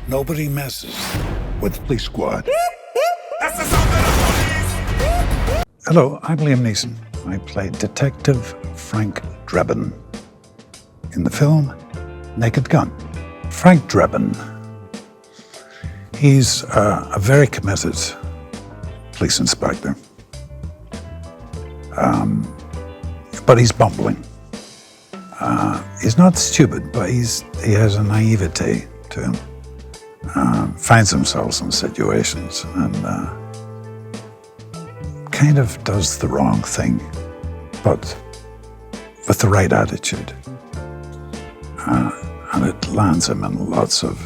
Nobody messes with Police Squad. Hello, I'm Liam Neeson. I play Detective Frank Drebin in the film Naked Gun. Frank Drebin, he's a very committed police inspector, but he's bumbling. He's not stupid, but he has a naivete to him. Finds himself in situations and kind of does the wrong thing, but with the right attitude. And it lands him in lots of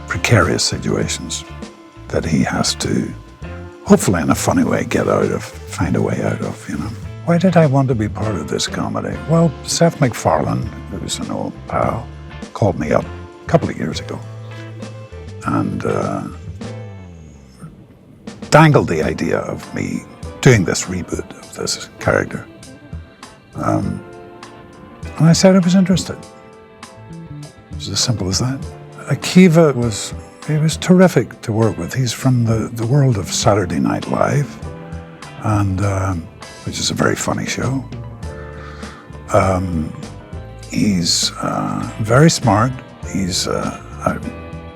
precarious situations that he has to, hopefully in a funny way, find a way out of, you know. Why did I want to be part of this comedy? Well, Seth MacFarlane, who's an old pal, called me up a couple of years ago and dangled the idea of me doing this reboot of this character. And I said I was interested. It was as simple as that. Akiva was terrific to work with. He's from the world of Saturday Night Live, and which is a very funny show. He's very smart. He's a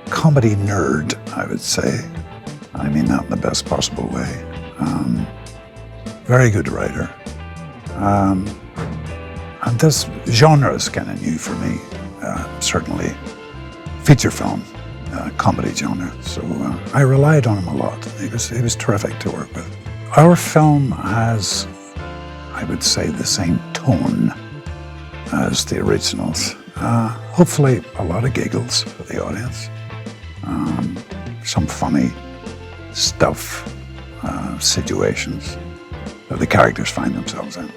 comedy nerd, I would say. I mean that in the best possible way. Very good writer. And this genre is kind of new for me, certainly feature film, comedy genre. So I relied on him a lot. He was terrific to work with. Our film has, I would say, the same tone as the originals. Hopefully a lot of giggles for the audience. Some funny stuff, situations that the characters find themselves in.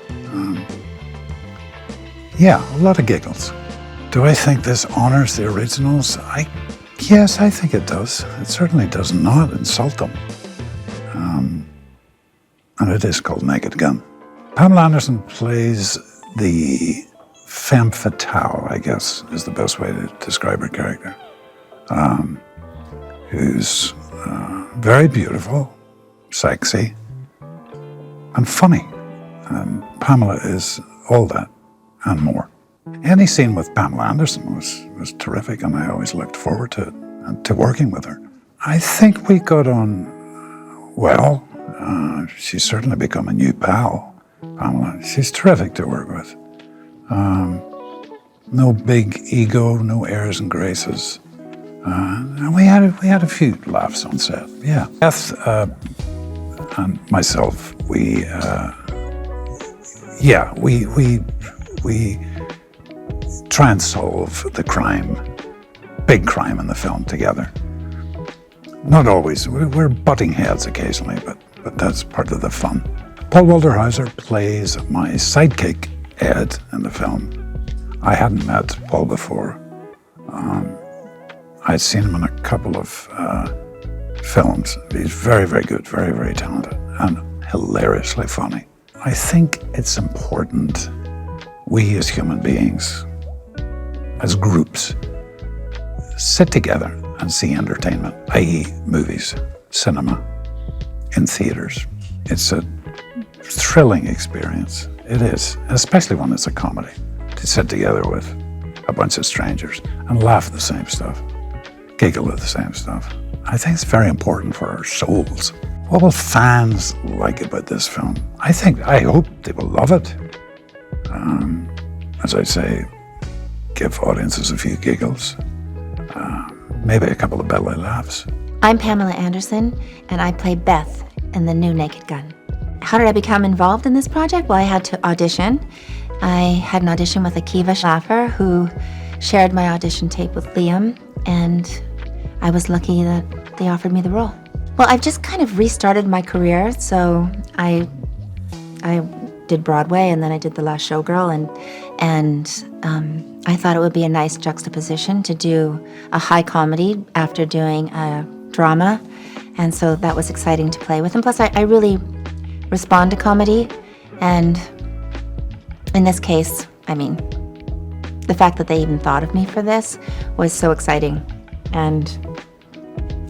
Yeah, a lot of giggles. Do I think this honors the originals? Yes, I think it does. It certainly does not insult them. And it is called Naked Gun. Pamela Anderson plays the femme fatale, I guess, is the best way to describe her character. Who's very beautiful, sexy, and funny. And Pamela is all that and more. Any scene with Pamela Anderson was terrific, and I always looked forward to it and to working with her. I think we got on well. She's certainly become a new pal, Pamela. She's terrific to work with. No big ego, no airs and graces. And we had a few laughs on set. Yeah, Beth and myself, we try and solve the big crime in the film together. Not always. We're butting heads occasionally, but that's part of the fun. Paul Walter Hauser plays my sidekick, Ed, in the film. I hadn't met Paul before. I'd seen him in a couple of films. He's very, very good, very, very talented, and hilariously funny. I think it's important we as human beings, as groups, sit together and see entertainment, i.e. movies, cinema, in theaters. It's a thrilling experience. It is, especially when it's a comedy, to sit together with a bunch of strangers and laugh at the same stuff, giggle at the same stuff. I think it's very important for our souls. What will fans like about this film? I hope they will love it. As I say, give audiences a few giggles, maybe a couple of belly laughs. I'm Pamela Anderson, and I play Beth in the new Naked Gun. How did I become involved in this project? Well, I had to audition. I had an audition with Akiva Schaffer, who shared my audition tape with Liam, and I was lucky that they offered me the role. Well, I've just kind of restarted my career. So I did Broadway, and then I did The Last Showgirl, and I thought it would be a nice juxtaposition to do a high comedy after doing a drama, and so that was exciting to play with. And plus, I really respond to comedy, and in this case, I mean, the fact that they even thought of me for this was so exciting, and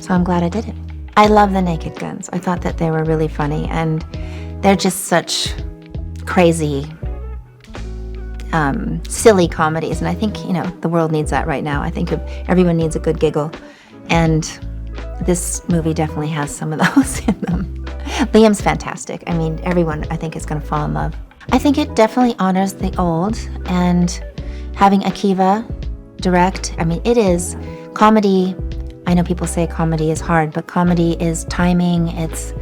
so I'm glad I did it. I love the Naked Guns. I thought that they were really funny, and they're just such crazy, silly comedies, and I think, the world needs that right now. I think everyone needs a good giggle, and this movie definitely has some of those in them. Liam's fantastic. I mean, everyone, I think, is going to fall in love. I think it definitely honors the old, and having Akiva direct, I mean, it is comedy. I know people say comedy is hard, but comedy is timing. It's,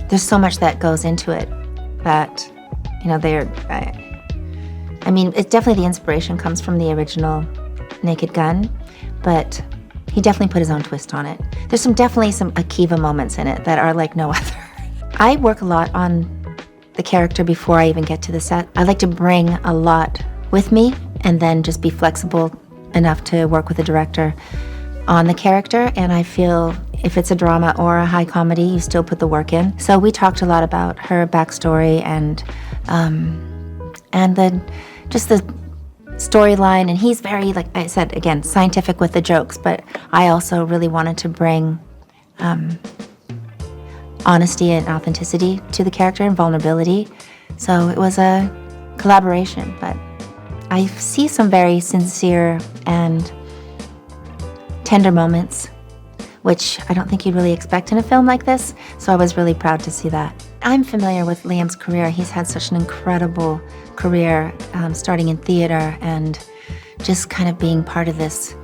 there's so much that goes into it that, I mean, it's definitely the inspiration comes from the original Naked Gun, but he definitely put his own twist on it. There's definitely some Akiva moments in it that are like no other. I work a lot on the character before I even get to the set. I like to bring a lot with me and then just be flexible enough to work with the director on the character, and I feel if it's a drama or a high comedy, you still put the work in. So we talked a lot about her backstory and the storyline, and he's very, like I said, again, scientific with the jokes, but I also really wanted to bring honesty and authenticity to the character and vulnerability. So it was a collaboration, but I see some very sincere and tender moments, which I don't think you'd really expect in a film like this, so I was really proud to see that. I'm familiar with Liam's career. He's had such an incredible career, starting in theater and just kind of being part of this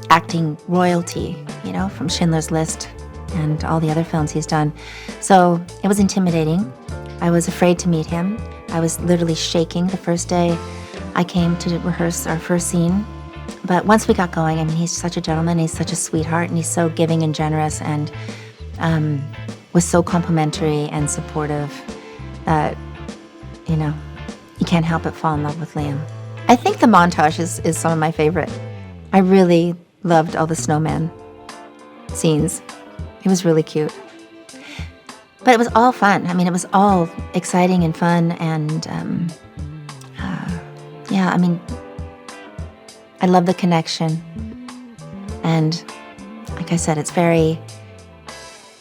acting royalty, from Schindler's List and all the other films he's done. So it was intimidating. I was afraid to meet him. I was literally shaking the first day I came to rehearse our first scene. But once we got going, I mean, he's such a gentleman, he's such a sweetheart, and he's so giving and generous, and was so complimentary and supportive that, you can't help but fall in love with Liam. I think the montage is some of my favorite. I really loved all the snowman scenes. It was really cute. But it was all fun. I mean, it was all exciting and fun, and I mean, I love the connection. And like I said, it's very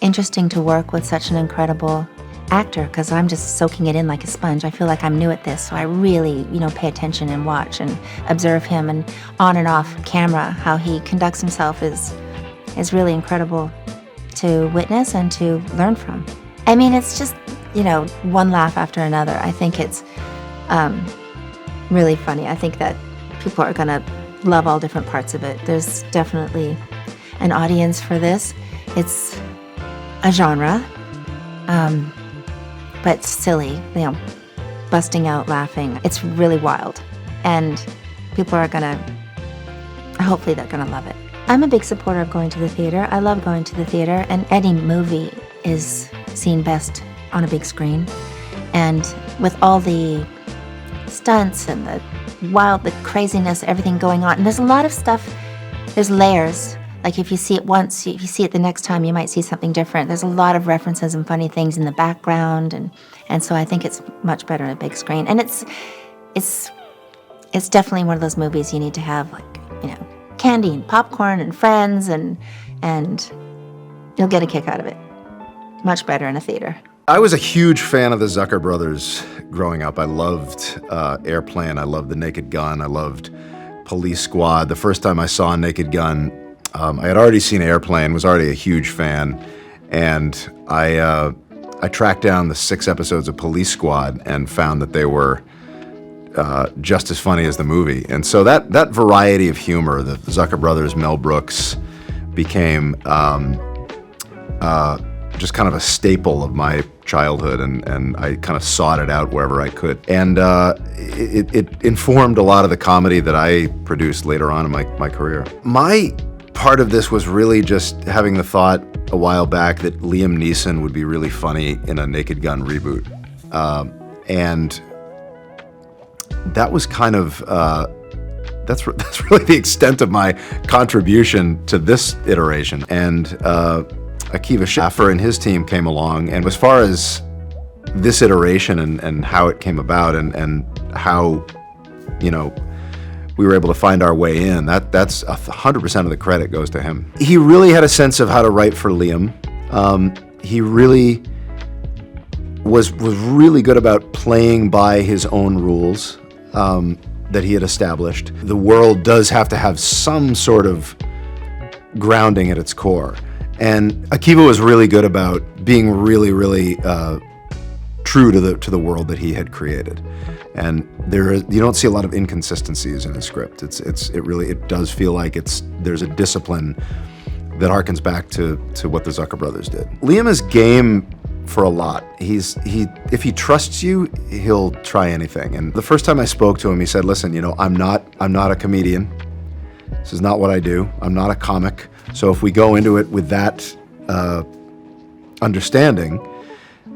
interesting to work with such an incredible actor, because I'm just soaking it in like a sponge. I feel like I'm new at this, so I really, pay attention and watch and observe him, and on and off camera, how he conducts himself is really incredible to witness and to learn from. I mean, it's just, one laugh after another. I think it's really funny. I think that people are gonna love all different parts of it. There's definitely an audience for this. It's a genre, but silly, busting out laughing. It's really wild, and people are hopefully they're gonna love it. I'm a big supporter of going to the theater. I love going to the theater, and any movie is seen best on a big screen. And with all the stunts and the craziness, everything going on, and there's a lot of stuff, there's layers. Like if you see it once, if you see it the next time, you might see something different. There's a lot of references and funny things in the background, and so I think it's much better on a big screen. And it's definitely one of those movies you need to have, candy and popcorn and friends, and you'll get a kick out of it. Much better in a theater. I was a huge fan of the Zucker brothers growing up. I loved Airplane. I loved The Naked Gun. I loved Police Squad. The first time I saw Naked Gun, I had already seen Airplane, was already a huge fan, and I tracked down the 6 episodes of Police Squad and found that they were just as funny as the movie. And so that variety of humor, the Zucker brothers, Mel Brooks, became just kind of a staple of my childhood, and I kind of sought it out wherever I could. And it informed a lot of the comedy that I produced later on in my career. My part of this was really just having the thought a while back that Liam Neeson would be really funny in a Naked Gun reboot. And that was kind of, that's really the extent of my contribution to this iteration. And Akiva Schaffer and his team came along, and as far as this iteration and how it came about and how, you know, we were able to find our way in, that's 100% of the credit goes to him. He really had a sense of how to write for Liam. He really was really good about playing by his own rules that he had established. The world does have to have some sort of grounding at its core. And Akiva was really good about being really, really true to the world that he had created. And you don't see a lot of inconsistencies in his script. It does feel like there's a discipline that harkens back to what the Zucker brothers did. Liam is game for a lot. If he trusts you, he'll try anything. And the first time I spoke to him, he said, "Listen, you know, I'm not a comedian. This is not what I do. I'm not a comic. So if we go into it with that understanding,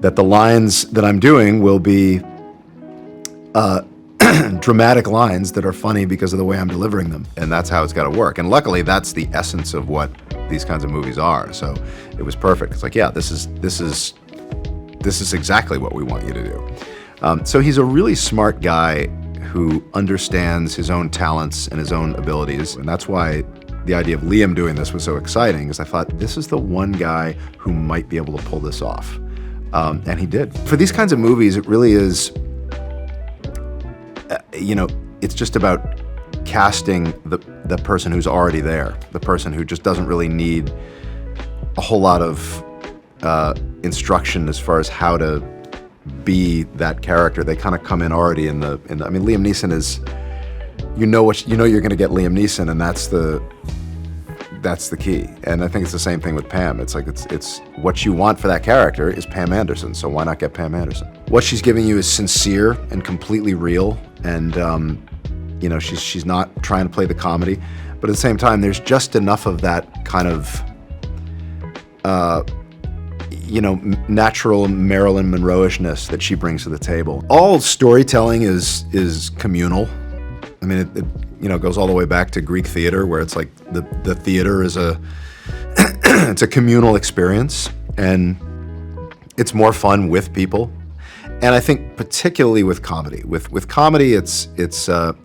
that the lines that I'm doing will be dramatic lines that are funny because of the way I'm delivering them, and that's how it's got to work." And luckily, that's the essence of what these kinds of movies are. So it was perfect. It's like, yeah, this is exactly what we want you to do. So he's a really smart guy who understands his own talents and his own abilities, and that's why the idea of Liam doing this was so exciting, because I thought, this is the one guy who might be able to pull this off. And he did. For these kinds of movies, it really is, it's just about casting the person who's already there, the person who just doesn't really need a whole lot of instruction as far as how to be that character. They kind of come in already in the. I mean, Liam Neeson is, you're going to get Liam Neeson, and that's the key. And I think it's the same thing with Pam. It's like it's what you want for that character is Pam Anderson, so why not get Pam Anderson? What she's giving you is sincere and completely real, and she's not trying to play the comedy, but at the same time, there's just enough of that kind of natural Marilyn Monroe-ishness that she brings to the table. All storytelling is communal. I mean, it goes all the way back to Greek theater, where it's like the theater is it's a communal experience, and it's more fun with people. And I think particularly with comedy, with comedy, it's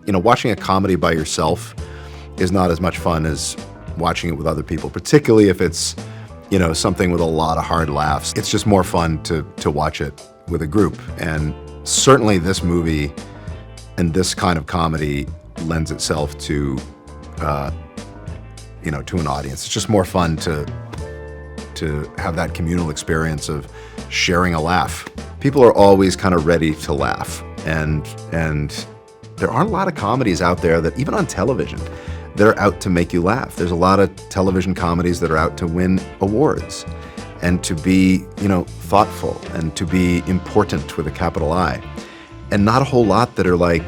watching a comedy by yourself is not as much fun as watching it with other people, particularly if it's something with a lot of hard laughs. It's just more fun to watch it with a group. And certainly this movie and this kind of comedy lends itself to an audience. It's just more fun to have that communal experience of sharing a laugh. People are always kind of ready to laugh, and there aren't a lot of comedies out there that, even on television, that are out to make you laugh. There's a lot of television comedies that are out to win awards and to be, thoughtful and to be important with a capital I. And not a whole lot that are like,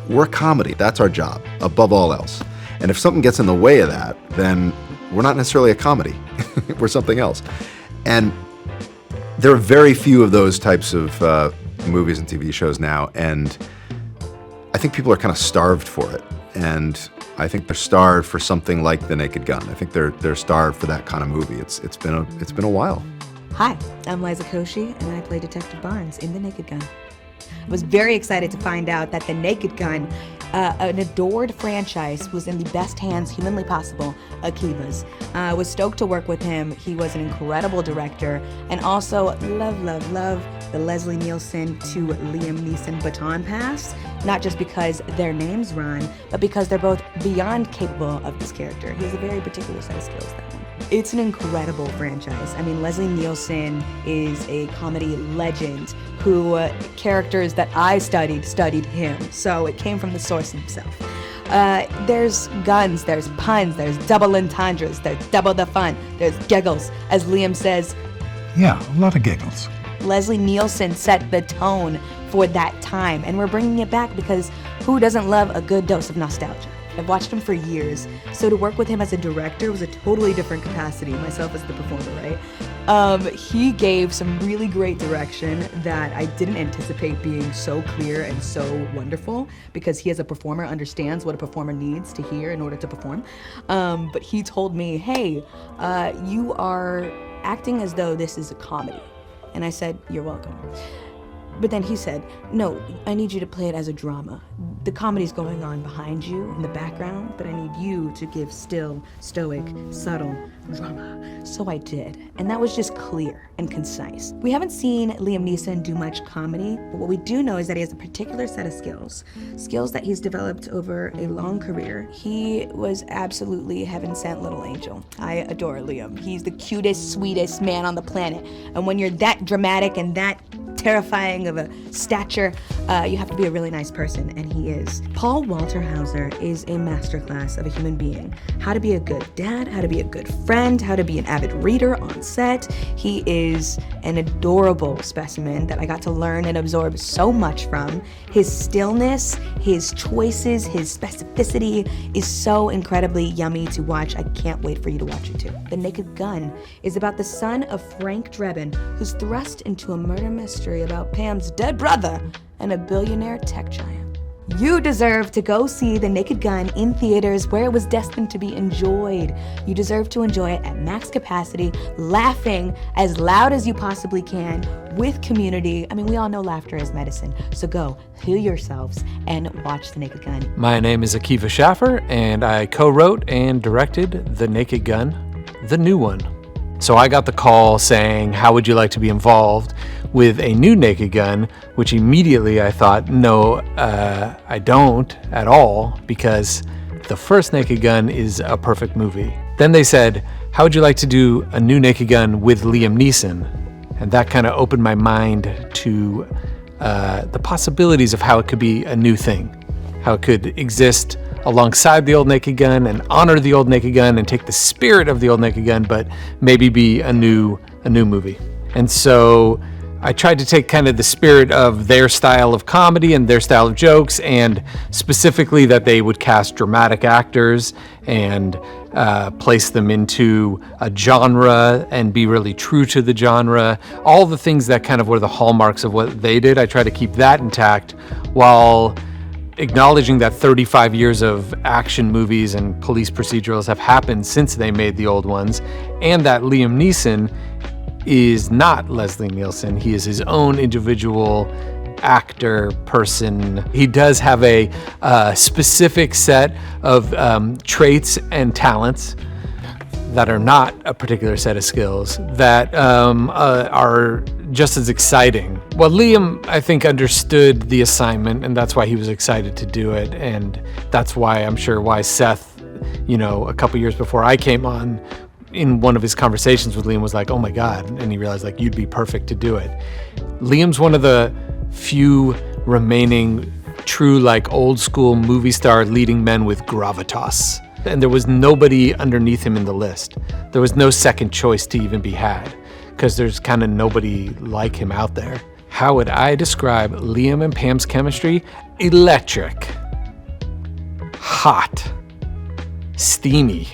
we're a comedy, that's our job, above all else. And if something gets in the way of that, then we're not necessarily a comedy, we're something else. And there are very few of those types of movies and TV shows now, and I think people are kind of starved for it. And I think they're starved for something like The Naked Gun. I think they're starved for that kind of movie. It's been a while. Hi, I'm Liza Koshy, and I play Detective Barnes in The Naked Gun. I was very excited to find out that The Naked Gun, an adored franchise, was in the best hands humanly possible, Akiva's. I was stoked to work with him. He was an incredible director, and also love the Leslie Nielsen to Liam Neeson baton pass, not just because their names run, but because they're both beyond capable of this character. He has a very particular set of skills, that one. It's an incredible franchise. I mean, Leslie Nielsen is a comedy legend who characters that I studied him, so it came from the source himself. There's guns, there's puns, there's double entendres, there's double the fun, there's giggles. As Liam says, Yeah, a lot of giggles. Leslie Nielsen set the tone for that time, and we're bringing it back because who doesn't love a good dose of nostalgia? I've watched him for years. So to work with him as a director was a totally different capacity, myself as the performer, right? He gave some really great direction that I didn't anticipate being so clear and so wonderful, because he as a performer understands what a performer needs to hear in order to perform. But he told me, hey, you are acting as though this is a comedy. And I said, you're welcome. But then he said, no, I need you to play it as a drama. The comedy's going on behind you in the background, but I need you to give still, stoic, subtle drama. So I did. And that was just clear and concise. We haven't seen Liam Neeson do much comedy, but what we do know is that he has a particular set of skills that he's developed over a long career. He was absolutely heaven-sent little angel. I adore Liam. He's the cutest, sweetest man on the planet. And when you're that dramatic and that terrifying of a stature, you have to be a really nice person, and he is. Paul Walter Hauser is a masterclass of a human being. How to be a good dad, how to be a good friend, how to be an avid reader on set. He is an adorable specimen that I got to learn and absorb so much from. His stillness, his choices, his specificity is so incredibly yummy to watch. I can't wait for you to watch it too. The Naked Gun is about the son of Frank Drebin, who's thrust into a murder mystery about Pam's dead brother and a billionaire tech giant. You deserve to go see The Naked Gun in theaters where it was destined to be enjoyed. You deserve to enjoy it at max capacity, laughing as loud as you possibly can with community. I mean, we all know laughter is medicine. So go, heal yourselves, and watch The Naked Gun. My name is Akiva Schaffer, and I co-wrote and directed The Naked Gun, the new one. So I got the call saying, how would you like to be involved with a new Naked Gun? Which immediately I thought, no, I don't at all, because the first Naked Gun is a perfect movie. Then they said, how would you like to do a new Naked Gun with Liam Neeson? And that kind of opened my mind to the possibilities of how it could be a new thing, how it could exist alongside the old Naked Gun and honor the old Naked Gun and take the spirit of the old Naked Gun, but maybe be a new movie. And so I tried to take kind of the spirit of their style of comedy and their style of jokes, and specifically that they would cast dramatic actors and place them into a genre and be really true to the genre. All the things that kind of were the hallmarks of what they did, I try to keep that intact while acknowledging that 35 years of action movies and police procedurals have happened since they made the old ones, and that Liam Neeson is not Leslie Nielsen. He is his own individual actor person. He does have a specific set of traits and talents that are not a particular set of skills that are just as exciting. Well, Liam, I think, understood the assignment, and that's why he was excited to do it. And that's why I'm sure why Seth, a couple years before I came on, in one of his conversations with Liam was like, oh my God. And he realized like, you'd be perfect to do it. Liam's one of the few remaining true, like old school movie star leading men with gravitas. And there was nobody underneath him in the list. There was no second choice to even be had, because there's kind of nobody like him out there. How would I describe Liam and Pam's chemistry? Electric. Hot. Steamy.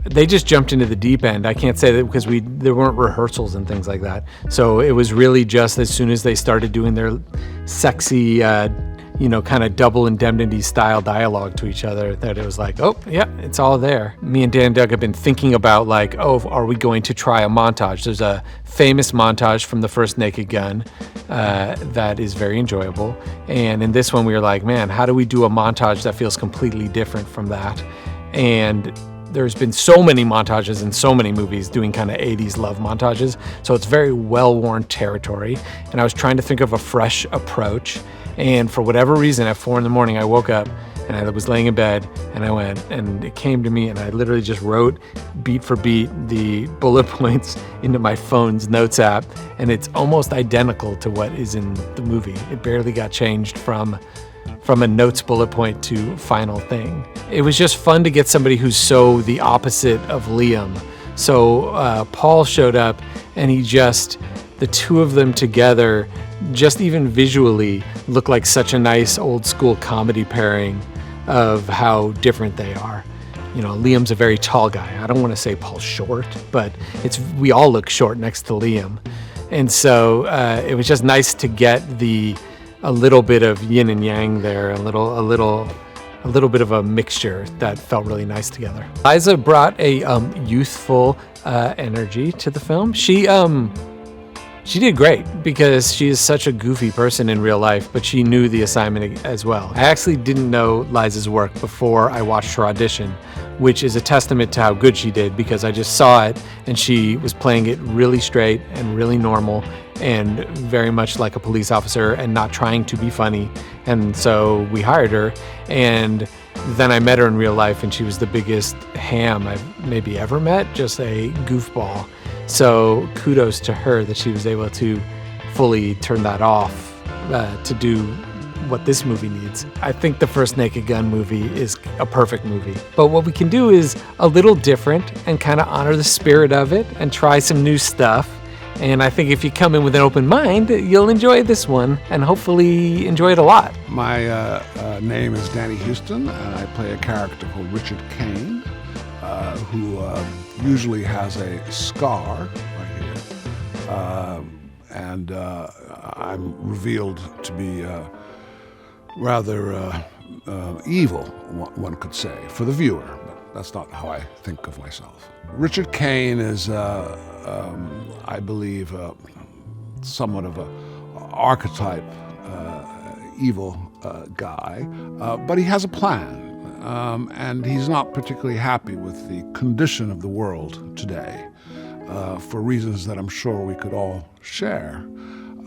They just jumped into the deep end. I can't say that because there weren't rehearsals and things like that. So it was really just as soon as they started doing their sexy, kind of double indemnity style dialogue to each other, that it was like, oh, yeah, it's all there. Me and Dan Doug have been thinking about like, oh, are we going to try a montage? There's a famous montage from the first Naked Gun that is very enjoyable. And in this one, we were like, man, how do we do a montage that feels completely different from that? And there's been so many montages in so many movies doing kind of 80s love montages. So it's very well-worn territory. And I was trying to think of a fresh approach. And for whatever reason, at 4 a.m, I woke up and I was laying in bed and I went, and it came to me, and I literally just wrote beat for beat the bullet points into my phone's notes app. And it's almost identical to what is in the movie. It barely got changed from a notes bullet point to final thing. It was just fun to get somebody who's so the opposite of Liam. So Paul showed up, and the two of them together, just even visually, looked like such a nice old school comedy pairing. of how different they are. You know, Liam's a very tall guy. I don't want to say Paul's short, but we all look short next to Liam. And so it was just nice to get a little bit of yin and yang there, a little bit of a mixture that felt really nice together. Liza brought a youthful energy to the film. She did great because she is such a goofy person in real life, but she knew the assignment as well. I actually didn't know Liza's work before I watched her audition, which is a testament to how good she did, because I just saw it and she was playing it really straight and really normal and very much like a police officer and not trying to be funny. And so we hired her, and then I met her in real life and she was the biggest ham I've maybe ever met, just a goofball. So kudos to her that she was able to fully turn that off to do what this movie needs. I think the first Naked Gun movie is a perfect movie. But what we can do is a little different and kind of honor the spirit of it and try some new stuff. And I think if you come in with an open mind, you'll enjoy this one and hopefully enjoy it a lot. My name is Danny Houston, and I play a character called Richard Kane, who usually has a scar right here. And I'm revealed to be rather evil, one could say, for the viewer. But that's not how I think of myself. Richard Kane is, I believe, somewhat of an archetype evil guy, but he has a plan. And he's not particularly happy with the condition of the world today, for reasons that I'm sure we could all share.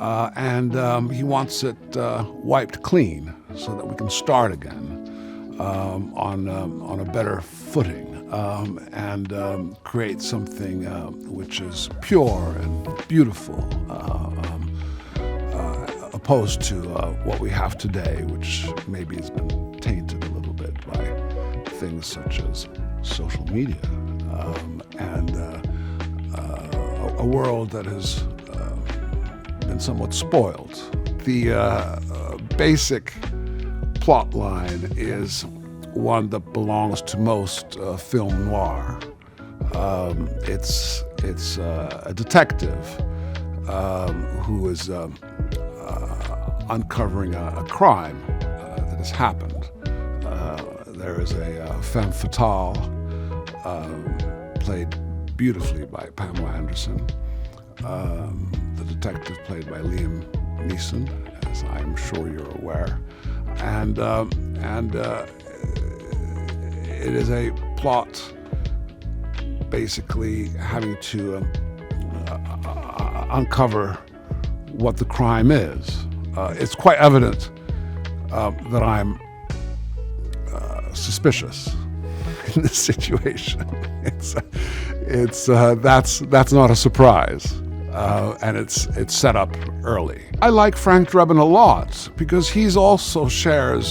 And he wants it wiped clean so that we can start again on a better footing, and create something which is pure and beautiful, opposed to what we have today, which maybe has been tainted a little bit by things such as social media, and a world that has been somewhat spoiled. The basic plot line is one that belongs to most film noir. It's a detective who is uncovering a crime that has happened. There is a femme fatale played beautifully by Pamela Anderson. The detective played by Liam Neeson, as I'm sure you're aware. And it is a plot basically having to uncover what the crime is. It's quite evident that I'm suspicious in this situation. That's not a surprise, and it's set up early. I like Frank Drebin a lot because he's also shares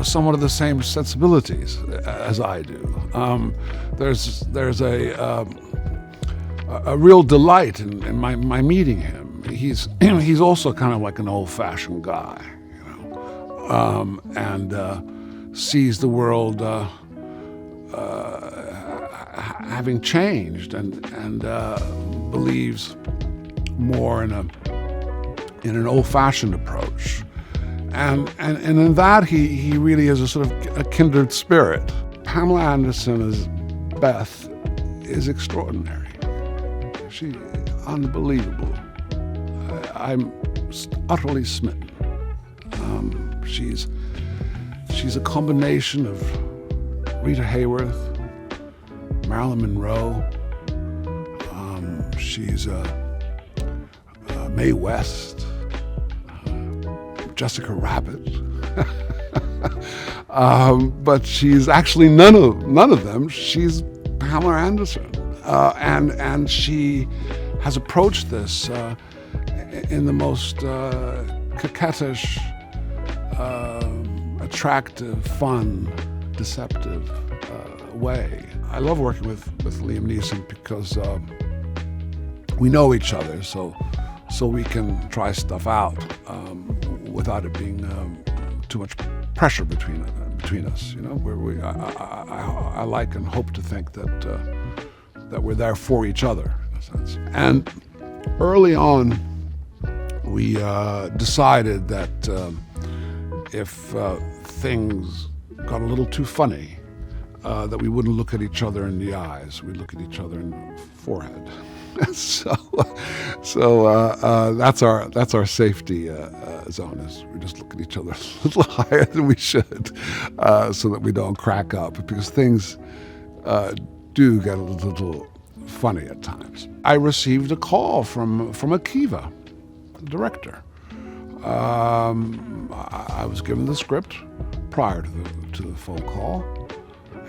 somewhat of the same sensibilities as I do. There's a real delight in my meeting him. He's also kind of like an old-fashioned guy, you know, and sees the world having changed, and believes more in an old-fashioned approach, and in that he really is a sort of a kindred spirit. Pamela Anderson as Beth is extraordinary. She's unbelievable. I'm utterly smitten. She's a combination of Rita Hayworth, Marilyn Monroe. She's Mae West, Jessica Rabbit. But she's actually none of them. She's Pamela Anderson, and she has approached this in the most coquettish, attractive, fun, deceptive way. I love working with Liam Neeson because we know each other, so we can try stuff out without it being too much pressure between between us. You know, where I like and hope to think that we're there for each other in a sense. And early on, we decided that if things got a little too funny, that we wouldn't look at each other in the eyes. We'd look at each other in the forehead. so that's our safety zone. Is we just look at each other a little higher than we should, so that we don't crack up, because things do get a little funny at times. I received a call from Akiva, the director. I was given the script prior to the phone call,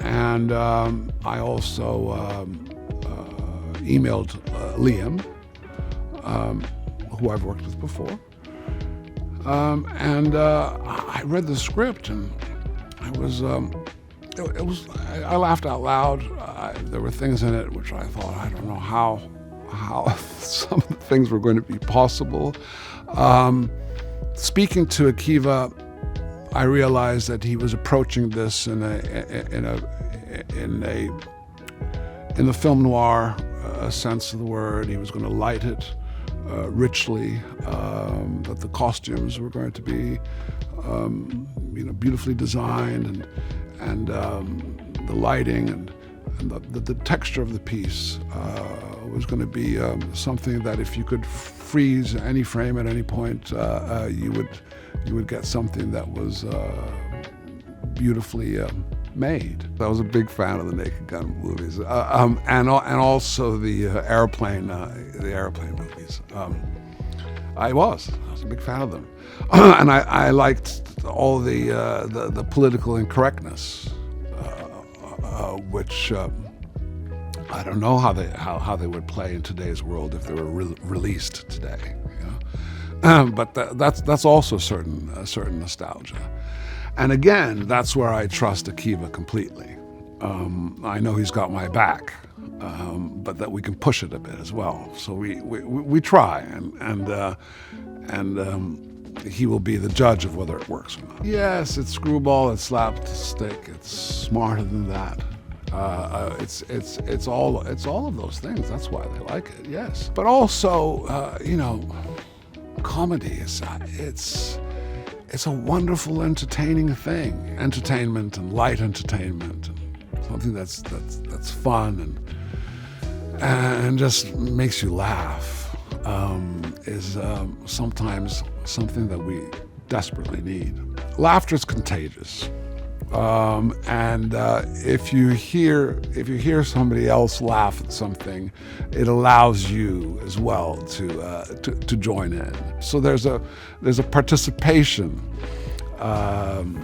and I also emailed Liam, who I've worked with before, and I read the script, and I was I laughed out loud. There were things in it which I thought, I don't know how some of the things were going to be possible. Speaking to Akiva, I realized that he was approaching this in the film noir sense of the word. He was going to light it richly. That the costumes were going to be, beautifully designed, and the lighting and the texture of the piece was going to be something that if you could freeze any frame at any point, you would get something that was beautifully made. I was a big fan of the Naked Gun movies, and also the airplane movies. I was a big fan of them, and I liked all the political incorrectness, which I don't know how they would play in today's world if they were released today. You know? But that's also certain nostalgia. And again, that's where I trust Akiva completely. I know he's got my back, but that we can push it a bit as well. So we try, and he will be the judge of whether it works or not. Yes, it's screwball, it's slapstick, it's smarter than that. It's all of those things. That's why they like it. Yes, but also, comedy is it's a wonderful, entertaining thing. Entertainment and light entertainment, and something that's fun and just makes you laugh, is sometimes something that we desperately need. Laughter is contagious, and if you hear somebody else laugh at something, it allows you as well to join in. So there's a participation of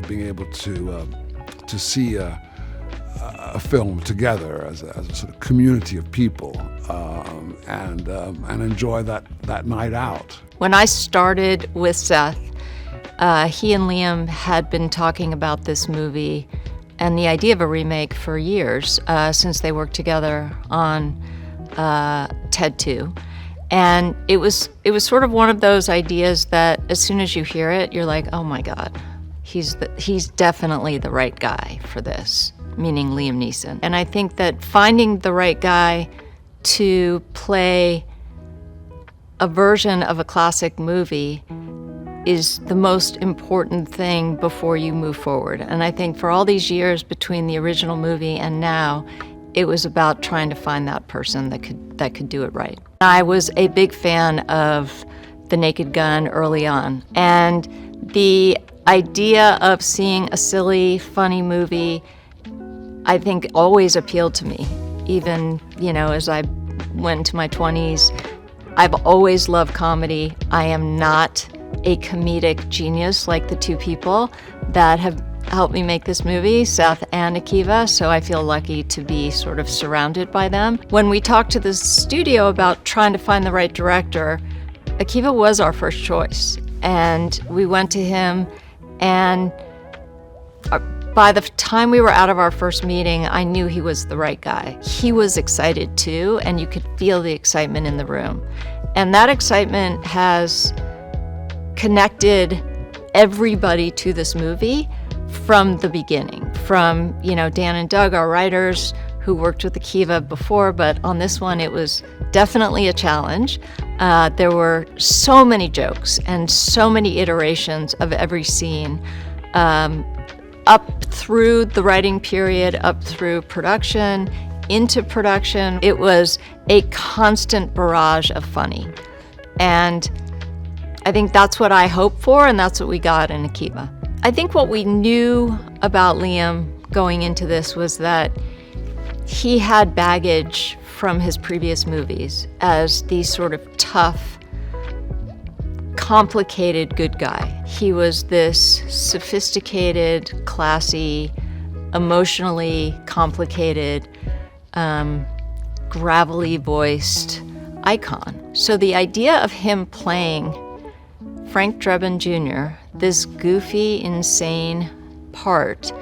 being able to see a film together as a sort of community of people, and enjoy that night out. When I started with Seth, he and Liam had been talking about this movie and the idea of a remake for years, since they worked together on Ted 2. And it was sort of one of those ideas that as soon as you hear it, you're like, oh my God, he's definitely the right guy for this, meaning Liam Neeson. And I think that finding the right guy to play a version of a classic movie is the most important thing before you move forward. And I think for all these years between the original movie and now, it was about trying to find that person that could do it right. I was a big fan of The Naked Gun early on, and the idea of seeing a silly, funny movie, I think always appealed to me. Even, as I went into my 20s, I've always loved comedy. I am not a comedic genius like the two people that have helped me make this movie, Seth and Akiva, so I feel lucky to be sort of surrounded by them. When we talked to the studio about trying to find the right director, Akiva was our first choice. And we went to him, and by the time we were out of our first meeting, I knew he was the right guy. He was excited too, and you could feel the excitement in the room. And that excitement has connected everybody to this movie from the beginning. From, Dan and Doug, our writers, who worked with Akiva before, but on this one it was definitely a challenge. There were so many jokes and so many iterations of every scene, up through the writing period, up through production, into production. It was a constant barrage of funny. And I think that's what I hoped for, and that's what we got in Akiva. I think what we knew about Liam going into this was that he had baggage from his previous movies as the sort of tough, complicated good guy. He was this sophisticated, classy, emotionally complicated, gravelly voiced icon. So the idea of him playing Frank Drebin Jr., this goofy, insane part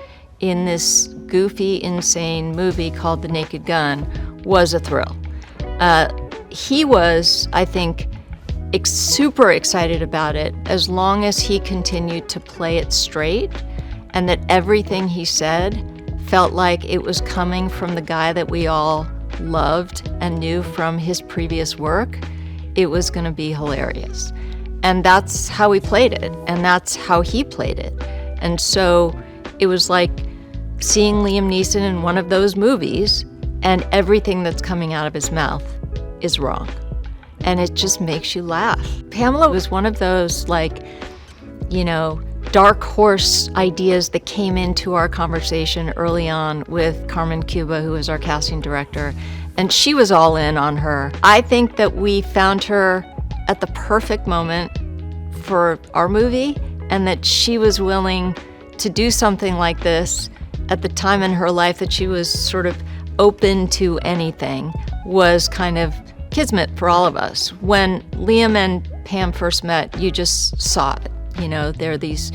in this goofy, insane movie called The Naked Gun, was a thrill. He was, I think, super excited about it as long as he continued to play it straight, and that everything he said felt like it was coming from the guy that we all loved and knew from his previous work. It was going to be hilarious. And that's how we played it, and that's how he played it. And so it was like seeing Liam Neeson in one of those movies, and everything that's coming out of his mouth is wrong. And it just makes you laugh. Pamela was one of those, dark horse ideas that came into our conversation early on with Carmen Cuba, who was our casting director, and she was all in on her. I think that we found her at the perfect moment for our movie, and that she was willing to do something like this at the time in her life that she was sort of open to anything, was kind of kismet for all of us. When Liam and Pam first met, you just saw it. They're these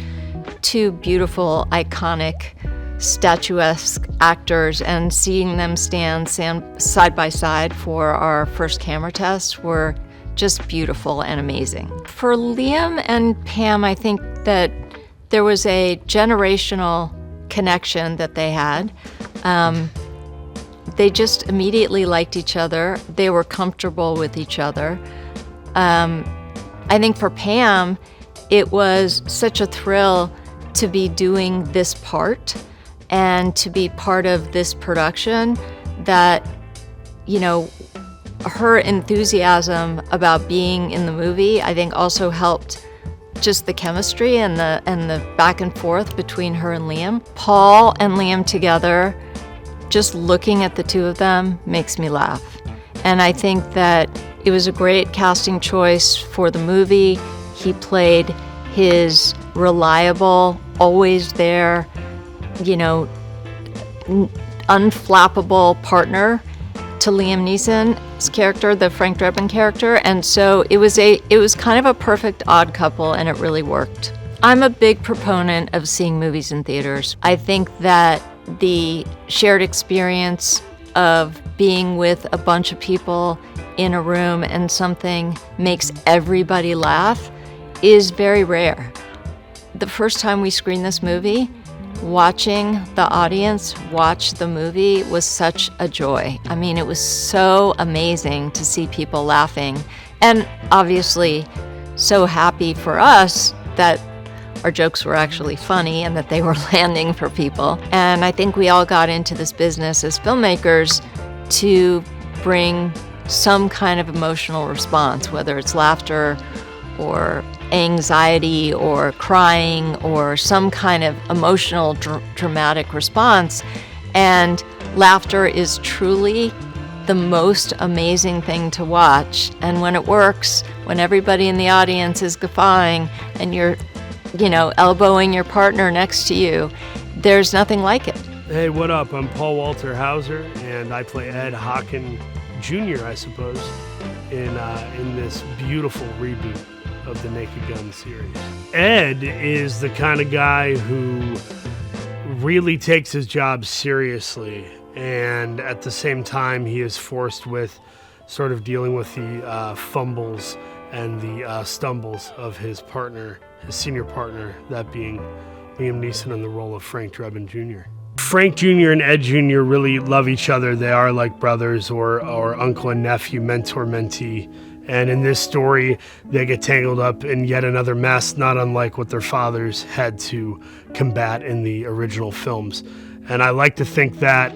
two beautiful, iconic, statuesque actors, and seeing them stand side by side for our first camera test were just beautiful and amazing. For Liam and Pam, I think that there was a generational connection that they had. They just immediately liked each other. They were comfortable with each other. I think for Pam, it was such a thrill to be doing this part and to be part of this production that, her enthusiasm about being in the movie, I think also helped just the chemistry and the back and forth between her and Liam. Paul and Liam together, just looking at the two of them makes me laugh. And I think that it was a great casting choice for the movie. He played his reliable, always there, unflappable partner to Liam Neeson's character, the Frank Drebin character. And so it was kind of a perfect odd couple, and it really worked. I'm a big proponent of seeing movies in theaters. I think that the shared experience of being with a bunch of people in a room and something makes everybody laugh is very rare. The first time we screened this movie, watching the audience watch the movie was such a joy. I mean, it was so amazing to see people laughing, and obviously so happy for us that our jokes were actually funny and that they were landing for people. And I think we all got into this business as filmmakers to bring some kind of emotional response, whether it's laughter or anxiety or crying or some kind of emotional dramatic response. And laughter is truly the most amazing thing to watch. And when it works, when everybody in the audience is guffawing and you're elbowing your partner next to you, there's nothing like it. Hey, what up? I'm Paul Walter Hauser, and I play Ed Hawken Jr., I suppose, in this beautiful reboot of the Naked Gun series. Ed is the kind of guy who really takes his job seriously, and at the same time, he is forced with sort of dealing with the fumbles and the stumbles of his partner, his senior partner, that being Liam Neeson in the role of Frank Drebin Jr. Frank Jr. and Ed Jr. really love each other. They are like brothers or uncle and nephew, mentor-mentee. And in this story, they get tangled up in yet another mess, not unlike what their fathers had to combat in the original films. And I like to think that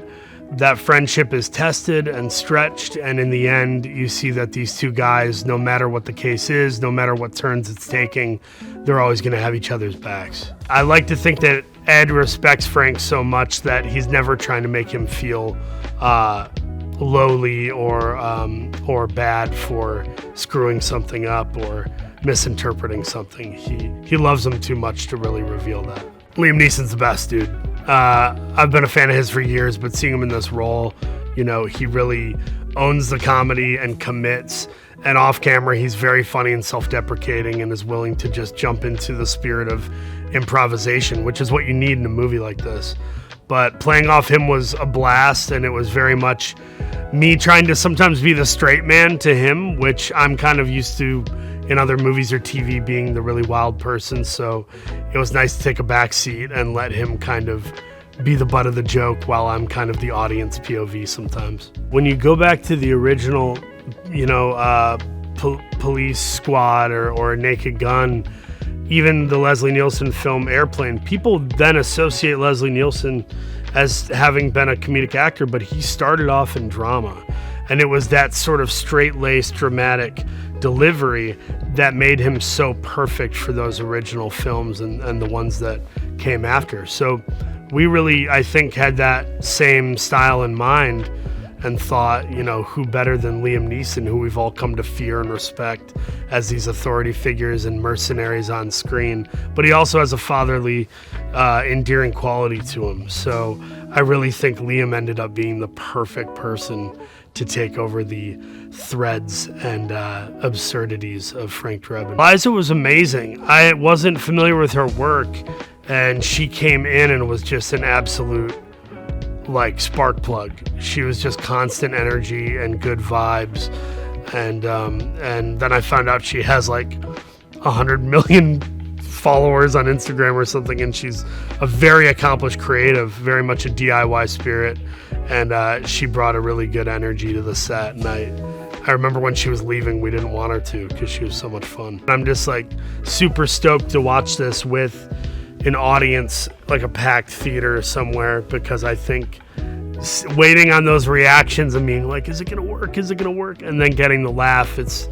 that friendship is tested and stretched, and in the end, you see that these two guys, no matter what the case is, no matter what turns it's taking, they're always going to have each other's backs. I like to think that Ed respects Frank so much that he's never trying to make him feel lowly or bad for screwing something up or misinterpreting something. He loves him too much to really reveal that. Liam Neeson's the best, dude. I've been a fan of his for years, but seeing him in this role, you know, he really owns the comedy and commits. And off camera, he's very funny and self-deprecating and is willing to just jump into the spirit of improvisation, which is what you need in a movie like this. But playing off him was a blast, and it was very much me trying to sometimes be the straight man to him, which I'm kind of used to in other movies or TV, being the really wild person. So it was nice to take a back seat and let him kind of be the butt of the joke while I'm kind of the audience POV sometimes. When you go back to the original, you know, Police Squad or Naked Gun, even the Leslie Nielsen film Airplane, people then associate Leslie Nielsen as having been a comedic actor, but he started off in drama. And it was that sort of straight-laced, dramatic delivery that made him so perfect for those original films and the ones that came after. So we really, I think, had that same style in mind and thought, you know, who better than Liam Neeson, who we've all come to fear and respect as these authority figures and mercenaries on screen. But he also has a fatherly, endearing quality to him. So I really think Liam ended up being the perfect person to take over the threads and absurdities of Frank Drebin. Liza was amazing. I wasn't familiar with her work, and she came in and was just an absolute like spark plug. She was just constant energy and good vibes, and then I found out she has like 100 million followers on Instagram or something, and she's a very accomplished creative, very much a DIY spirit, and she brought a really good energy to the set. And I remember when she was leaving, we didn't want her to because she was so much fun. I'm just like super stoked to watch this with an audience, like a packed theater somewhere, because I think waiting on those reactions and being like, is it gonna work? Is it gonna work? And then getting the laugh, it's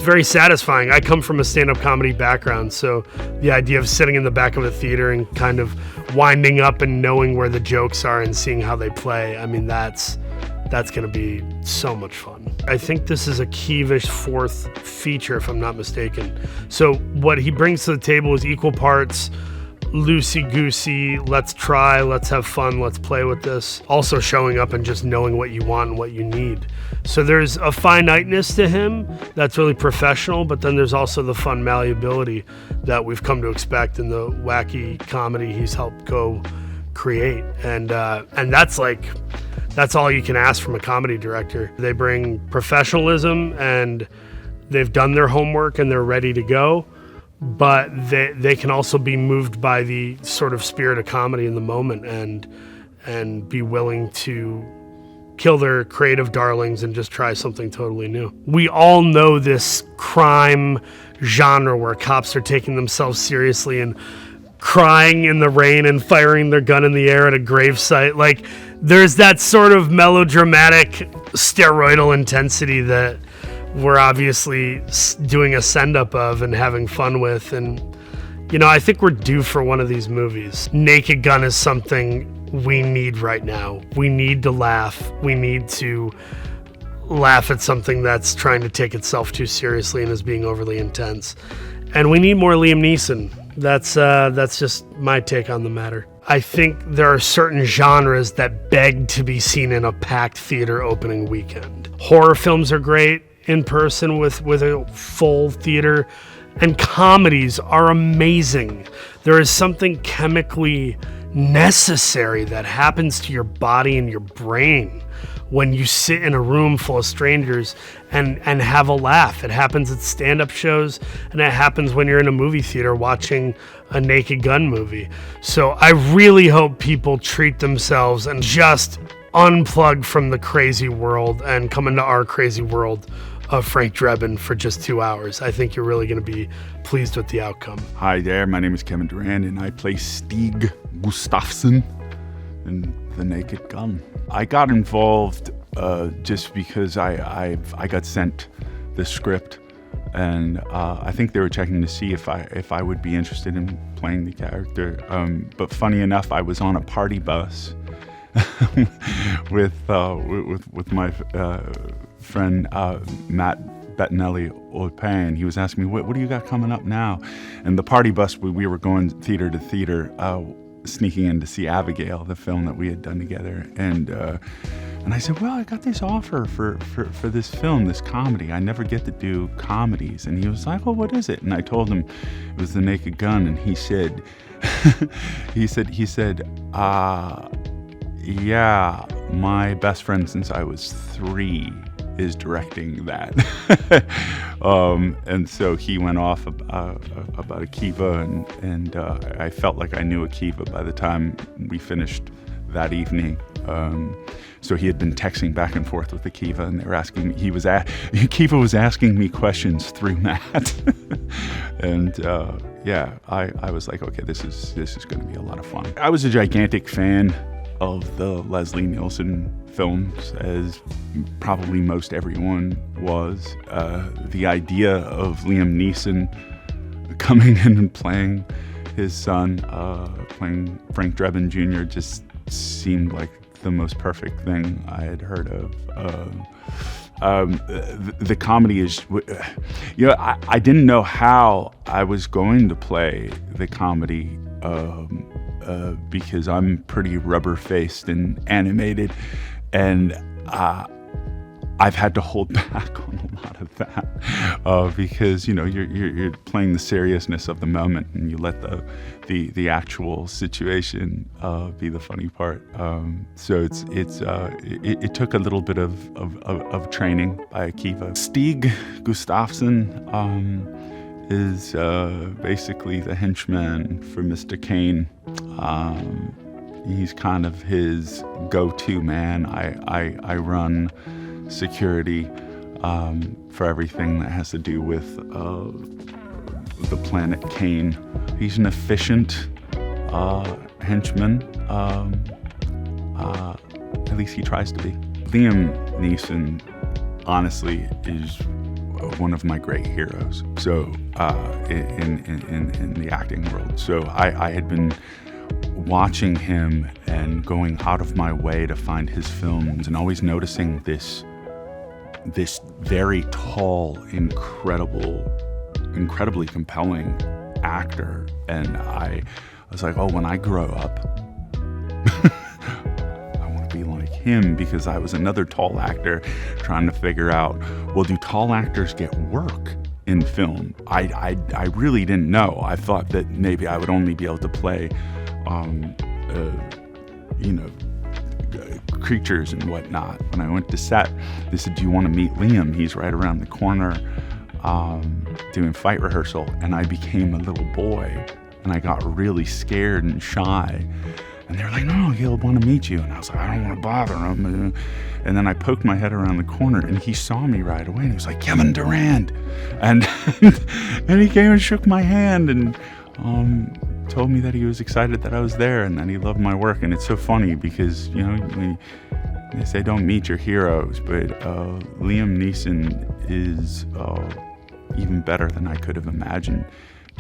very satisfying. I come from a stand-up comedy background, so the idea of sitting in the back of a theater and kind of winding up and knowing where the jokes are and seeing how they play, I mean, that's gonna be so much fun. I think this is a Keevish fourth feature, if I'm not mistaken. So what he brings to the table is equal parts loosey-goosey, let's try, let's have fun, let's play with this. Also showing up and just knowing what you want and what you need. So there's a finiteness to him that's really professional, but then there's also the fun malleability that we've come to expect in the wacky comedy he's helped go create. And that's all you can ask from a comedy director. They bring professionalism and they've done their homework and they're ready to go. But they can also be moved by the sort of spirit of comedy in the moment and be willing to kill their creative darlings and just try something totally new. We all know this crime genre where cops are taking themselves seriously and crying in the rain and firing their gun in the air at a gravesite. Like, there's that sort of melodramatic steroidal intensity that we're obviously doing a send-up of and having fun with. And, you know, I think we're due for one of these movies. Naked Gun is something we need right now. We need to laugh. We need to laugh at something that's trying to take itself too seriously and is being overly intense. And we need more Liam Neeson. That's just my take on the matter. I think there are certain genres that beg to be seen in a packed theater opening weekend. Horror films are great in person with a full theater, and comedies are amazing. There is something chemically necessary that happens to your body and your brain when you sit in a room full of strangers and have a laugh. It happens at stand-up shows, and it happens when you're in a movie theater watching a Naked Gun movie. So I really hope people treat themselves and just unplug from the crazy world and come into our crazy world of Frank Drebin for just 2 hours. I think you're really going to be pleased with the outcome. Hi there, my name is Kevin Durand, and I play Stig Gustafsson in The Naked Gun. I got involved just because I got sent the script, and I think they were checking to see if I would be interested in playing the character. But funny enough, I was on a party bus with my friend Matt Bettinelli Olpain. He was asking me, what do you got coming up now? And the party bus, we were going theater to theater, sneaking in to see Abigail, the film that we had done together. And I said, well, I got this offer for this film, this comedy. I never get to do comedies. And he was like, oh, what is it? And I told him it was The Naked Gun. And he said, yeah, my best friend since I was 3 is directing that. And so he went off about Akiva, and I felt like I knew Akiva by the time we finished that evening. So he had been texting back and forth with Akiva, and they were asking me, Akiva was asking me questions through Matt. And yeah, I was like, okay, this is going to be a lot of fun. I was a gigantic fan of the Leslie Nielsen films, as probably most everyone was. The idea of Liam Neeson coming in and playing his son, playing Frank Drebin Jr., just seemed like the most perfect thing I had heard of. The comedy is, I didn't know how I was going to play the comedy, because I'm pretty rubber-faced and animated, and I've had to hold back on a lot of that, because you're playing the seriousness of the moment, and you let the actual situation be the funny part. So it took a little bit of training by Akiva. Stig Gustafsson is basically the henchman for Mr. Kane. He's kind of his go-to man. I run security for everything that has to do with the planet Kane. He's an efficient henchman. At least he tries to be. Liam Neeson, honestly, is one of my great heroes. So in the acting world. So I had been watching him and going out of my way to find his films, and always noticing this very tall, incredibly compelling actor. And I was like, oh, when I grow up, I want to be like him, because I was another tall actor trying to figure out, well, do tall actors get work in film? I really didn't know. I thought that maybe I would only be able to play creatures and whatnot. When I went to set, they said, do you want to meet Liam? He's right around the corner doing fight rehearsal. And I became a little boy, and I got really scared and shy. And they were like, no, he'll want to meet you. And I was like, I don't want to bother him. And then I poked my head around the corner, and he saw me right away, and he was like, Kevin Durand. And and he came and shook my hand, and told me that he was excited that I was there, and that he loved my work. And it's so funny because, they say don't meet your heroes, but Liam Neeson is even better than I could have imagined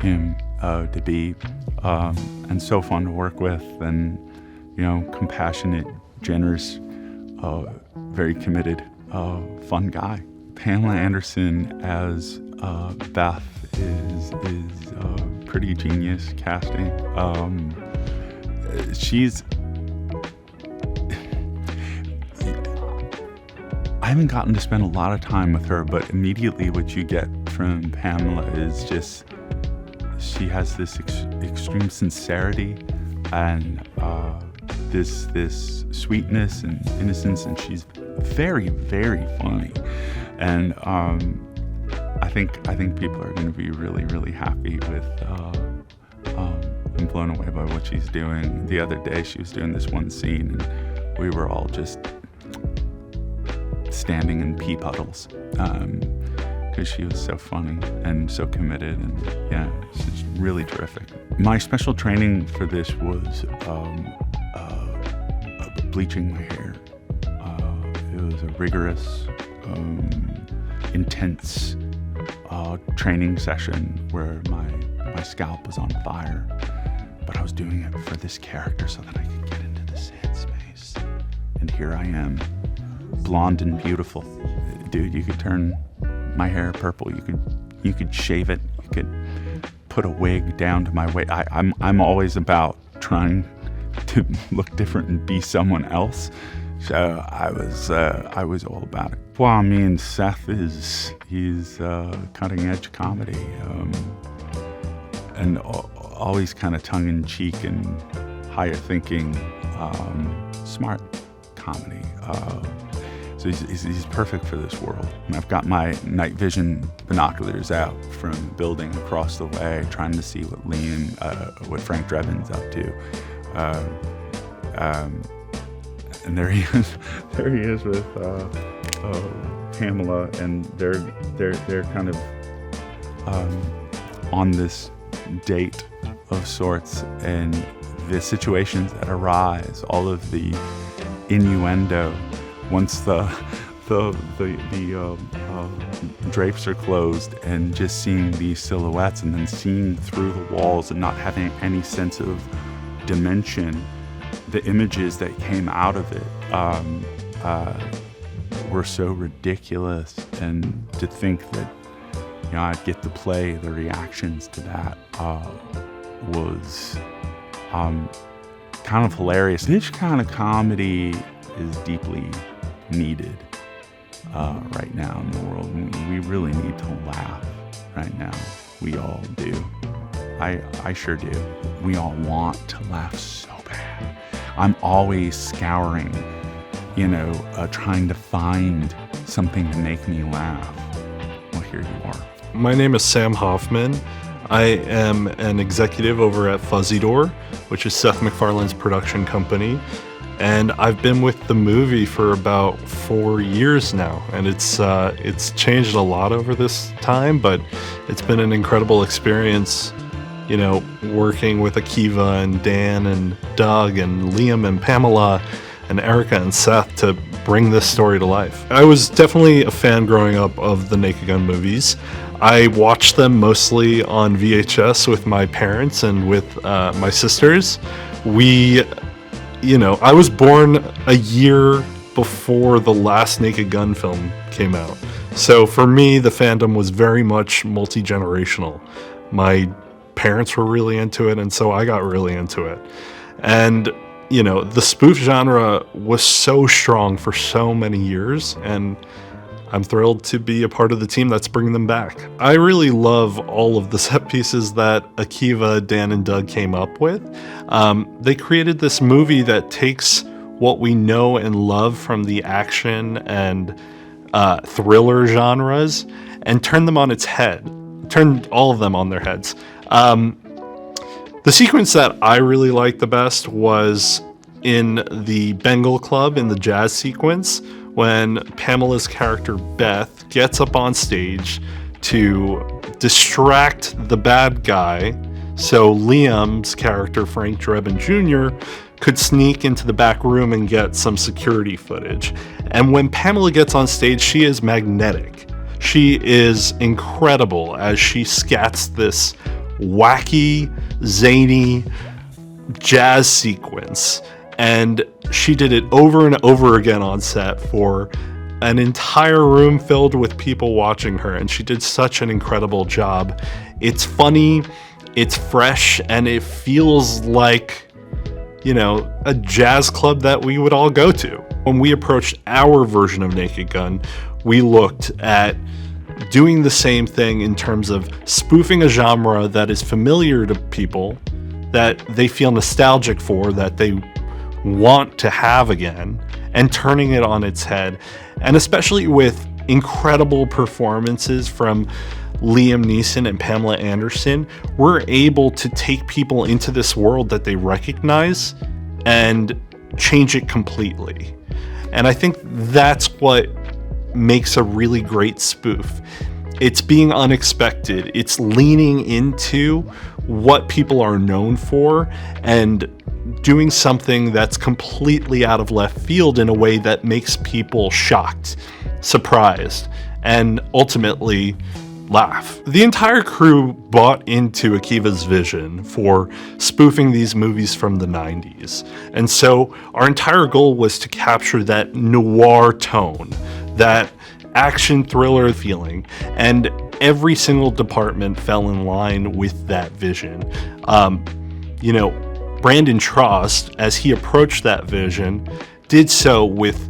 him to be, and so fun to work with, and compassionate, generous, very committed, fun guy. Pamela Anderson as Beth is pretty genius casting. I haven't gotten to spend a lot of time with her, but immediately what you get from Pamela is just, she has this extreme sincerity and this sweetness and innocence, and she's very, very funny. And I think people are going to be really, really happy with. I'm blown away by what she's doing. The other day, she was doing this one scene, and we were all just standing in pee puddles because she was so funny and so committed, and yeah, she's really terrific. My special training for this was bleaching my hair. It was a rigorous, intense training session where my scalp was on fire, but I was doing it for this character so that I could get into this headspace. And here I am, blonde and beautiful. Dude, you could turn my hair purple. You could shave it. You could put a wig down to my waist. I'm always about trying to look different and be someone else. So I was all about it. Well, I mean, Seth he's cutting edge comedy, and always kind of tongue in cheek and higher thinking, smart comedy. So he's perfect for this world. And I've got my night vision binoculars out from the building across the way, trying to see what Frank Drebin's up to. And there he is with Pamela, and they're kind of on this date of sorts, and the situations that arise, all of the innuendo once the drapes are closed, and just seeing these silhouettes, and then seeing through the walls and not having any sense of dimension. The images that came out of it were so ridiculous, and to think that I'd get to play the reactions to that was kind of hilarious. This kind of comedy is deeply needed right now in the world. We really need to laugh right now. We all do. I sure do. We all want to laugh so bad. I'm always scouring, trying to find something to make me laugh. Well, here you are. My name is Sam Hoffman. I am an executive over at Fuzzy Door, which is Seth MacFarlane's production company. And I've been with the movie for about 4 years now, and it's changed a lot over this time, but it's been an incredible experience, working with Akiva and Dan and Doug and Liam and Pamela and Erica and Seth to bring this story to life. I was definitely a fan growing up of the Naked Gun movies. I watched them mostly on VHS with my parents and with my sisters. I was born a year before the last Naked Gun film came out. So for me, the fandom was very much multi-generational. My parents were really into it, and so I got really into it. And, the spoof genre was so strong for so many years, and I'm thrilled to be a part of the team that's bringing them back. I really love all of the set pieces that Akiva, Dan, and Doug came up with. They created this movie that takes what we know and love from the action and thriller genres and turned them on its head. Turned all of them on their heads. The sequence that I really liked the best was in the Bengal Club, in the jazz sequence, when Pamela's character Beth gets up on stage to distract the bad guy so Liam's character, Frank Drebin Jr., could sneak into the back room and get some security footage. And when Pamela gets on stage, she is magnetic. She is incredible as she scats this wacky, zany jazz sequence. And she did it over and over again on set for an entire room filled with people watching her, and she did such an incredible job. It's funny, it's fresh, and it feels like, a jazz club that we would all go to. When we approached our version of Naked Gun, we looked at doing the same thing in terms of spoofing a genre that is familiar to people, that they feel nostalgic for, that they want to have again, and turning it on its head. And especially with incredible performances from Liam Neeson and Pamela Anderson, we're able to take people into this world that they recognize and change it completely. And I think that's what makes a really great spoof. It's being unexpected. It's leaning into what people are known for and doing something that's completely out of left field in a way that makes people shocked, surprised, and ultimately laugh. The entire crew bought into Akiva's vision for spoofing these movies from the 90s. And so our entire goal was to capture that noir tone, that action thriller feeling, and every single department fell in line with that vision. Brandon Trost, as he approached that vision, did so with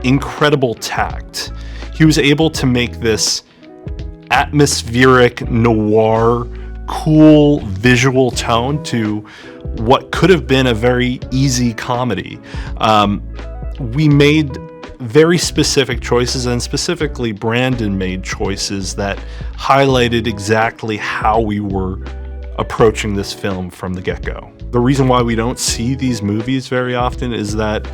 incredible tact. He was able to make this atmospheric noir, cool visual tone to what could have been a very easy comedy. We made very specific choices, and specifically Brandon made choices that highlighted exactly how we were approaching this film from the get-go. The reason why we don't see these movies very often is that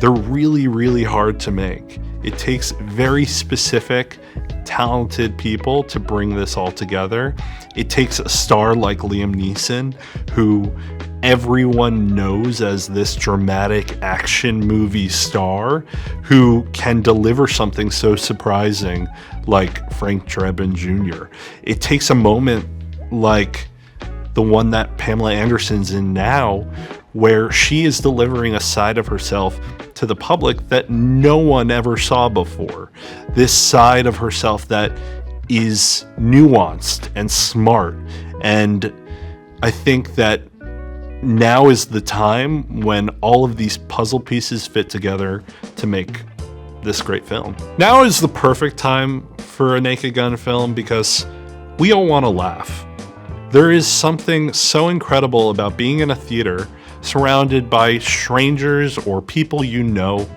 they're really, really hard to make. It takes very specific, talented people to bring this all together. It takes a star like Liam Neeson, who everyone knows as this dramatic action movie star, who can deliver something so surprising like Frank Drebin Jr. It takes a moment like the one that Pamela Anderson's in now, where she is delivering a side of herself to the public that no one ever saw before. This side of herself that is nuanced and smart. And I think that now is the time when all of these puzzle pieces fit together to make this great film. Now is the perfect time for a Naked Gun film because we all want to laugh. There is something so incredible about being in a theater surrounded by strangers or people you know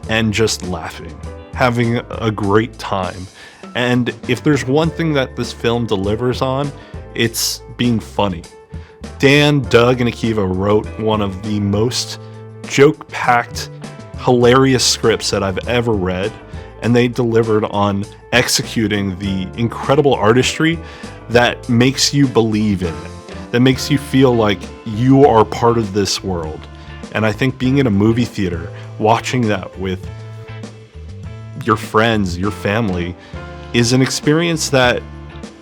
and just laughing, having a great time. And if there's one thing that this film delivers on, it's being funny. Dan, Doug, and Akiva wrote one of the most joke-packed, hilarious scripts that I've ever read, and they delivered on executing the incredible artistry that makes you believe in it, that makes you feel like you are part of this world. And I think being in a movie theater, watching that with your friends, your family, is an experience that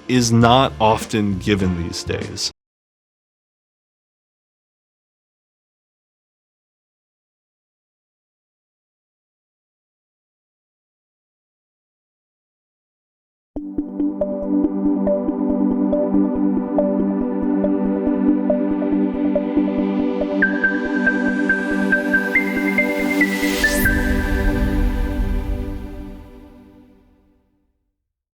is not often given these days.